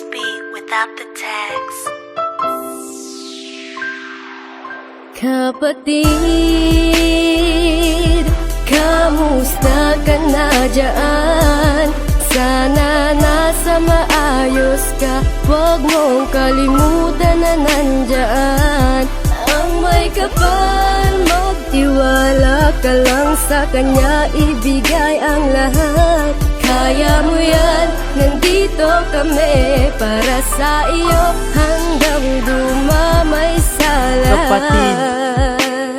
this beat without the tags. Kapatid, kamusta ka na dyan? Sana nasa maayos ka. Huwag mong kalimutan na nandyan ang may kapal. Magtiwala ka lang sa kanya, ibigay ang lahat. Kaya mo yan, nandito kami para sa iyo hanggang dumamay sa lahat. Kapatid,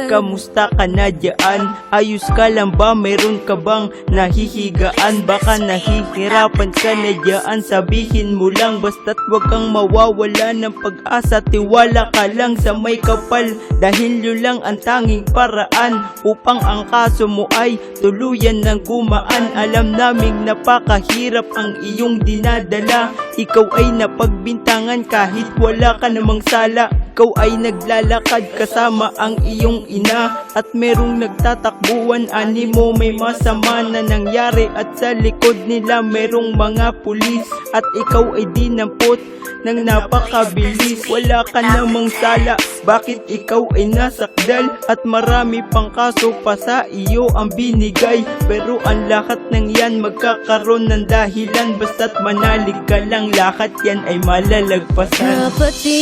kamusta ka na dyan? Ayos ka lang ba? Meron ka bang nahihigaan? Baka nahihirapan ka na dyan, sabihin mo lang. Basta't wag kang mawawala ng pag-asa. Tiwala ka lang sa may kapal, dahil yun lang ang tanging paraan upang ang kaso mo ay tuluyan ng gumaan. Alam naming napakahirap ang iyong dinadala. Ikaw ay napagbintangan kahit wala ka namang sala. Ikaw ay naglalakad kasama ang iyong ina, at merong nagtatakbuhan, animo may masama na nangyari. At sa likod nila merong mga pulis, at ikaw ay dinampot ng napakabilis. Wala ka namang sala, bakit ikaw ay nasakdal? At marami pang kaso pa sa iyo ang binigay. Pero ang lahat ng yan magkakaroon ng dahilan. Basta't manalig ka lang, lahat yan ay malalagpasan. Kapatid,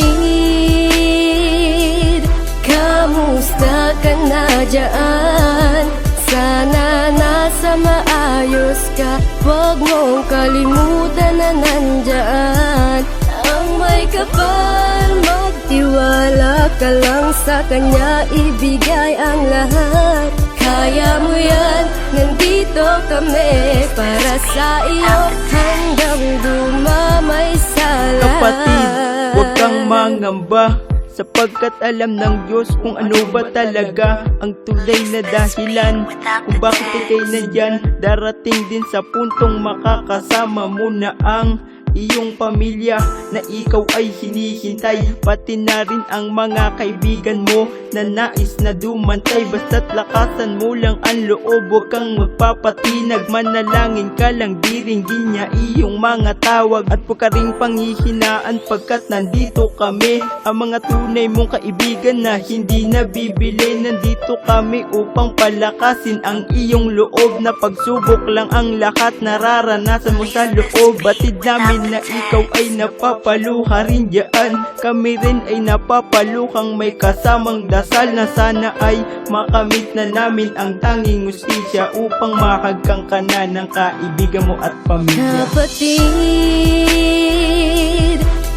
kamusta ka na dyan? Sana nasa maayos ka. Huwag mong kalimutan na nandyan ang may kapal. Magtiwala ka lang sa kanya, ibigay ang lahat. Kaya mo yan, nandito kami para sa iyo hanggang dumamay sa lahat. Kapatid, huwag kang mangamba, sapagkat alam ng Diyos kung ano ba talaga ang tunay na dahilan kung bakit ikay nandyan. Darating din sa puntong makakasama mo na ang iyong pamilya na ikaw ay hinihintay, pati na rin ang mga kaibigan mo na nais na dumantay. Basta't lakasan mo lang ang loob, huwag kang magpapatinag. Manalangin ka lang, diringgin niya iyong mga tawag. At huwag ka ring panghihinaan pagkat nandito kami, ang mga tunay mong kaibigan na hindi nabibili. Nandito kami upang palakasin ang iyong loob, na pagsubok lang ang lahat nararanasan mo sa loob. Batid namin na ikaw ay napapaluha rin dyan, kami rin ay napapaluhang may kasamang dasal na sana ay makamit na namin ang tanging hustisya upang mahagkang ka na ng kaibigan mo at pamilya. Kapatid,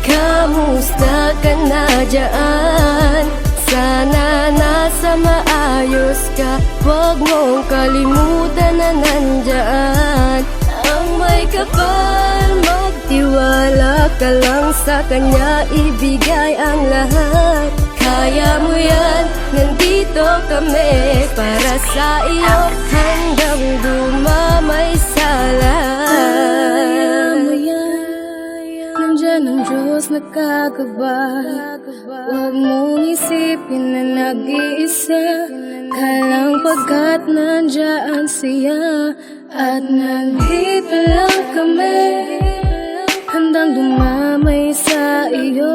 kamusta ka na dyan? Sana nasa maayos ka. Huwag mong kalimutan na nandyan ang may kapal. Magtiwala ka lang sa kanya, ibigay ang lahat. Kaya mo yan, nandito kami para sa iyo hanggang dumamay sa lahat. Kaya mo yan, nandyan ang Diyos nakagabay. Huwag mong isipin na nag-iisa ka lang, pagkat nandyan siya. At nandito lang kami handang dumamay sa iyo.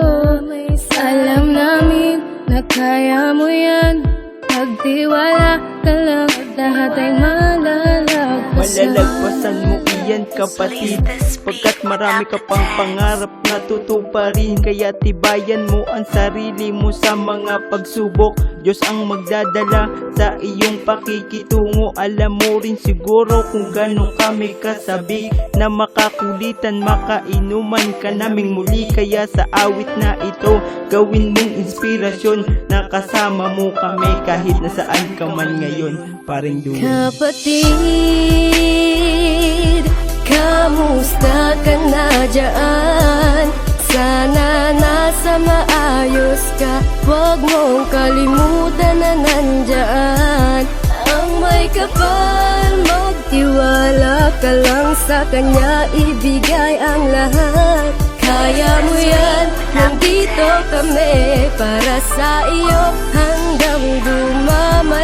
Alam namin na kaya mo yan, pagtiwala ka lang, lahat ay malalagpasan. Malalagpasan mo iyan, kapatid, pagkat marami ka pang pangarap na tutuparin. Kaya tibayan mo ang sarili mo sa mga pagsubok. Diyos ang magdadala sa iyong pakikitungo. Alam mo rin siguro kung gano'n kami kasabi, na makakulitan, makainuman ka naming muli. Kaya sa awit na ito, gawin mong inspirasyon na kasama mo kami kahit nasaan ka man ngayon, paring dulo. Kapatid, kamusta ka na dyan? Sana nasa maayos ka. Huwag mong kalimutan na nandyan ang may kapal. Magtiwala ka lang sa kanya, ibigay ang lahat. Kaya mo yan, nandito kami para sa iyo hanggang dumamay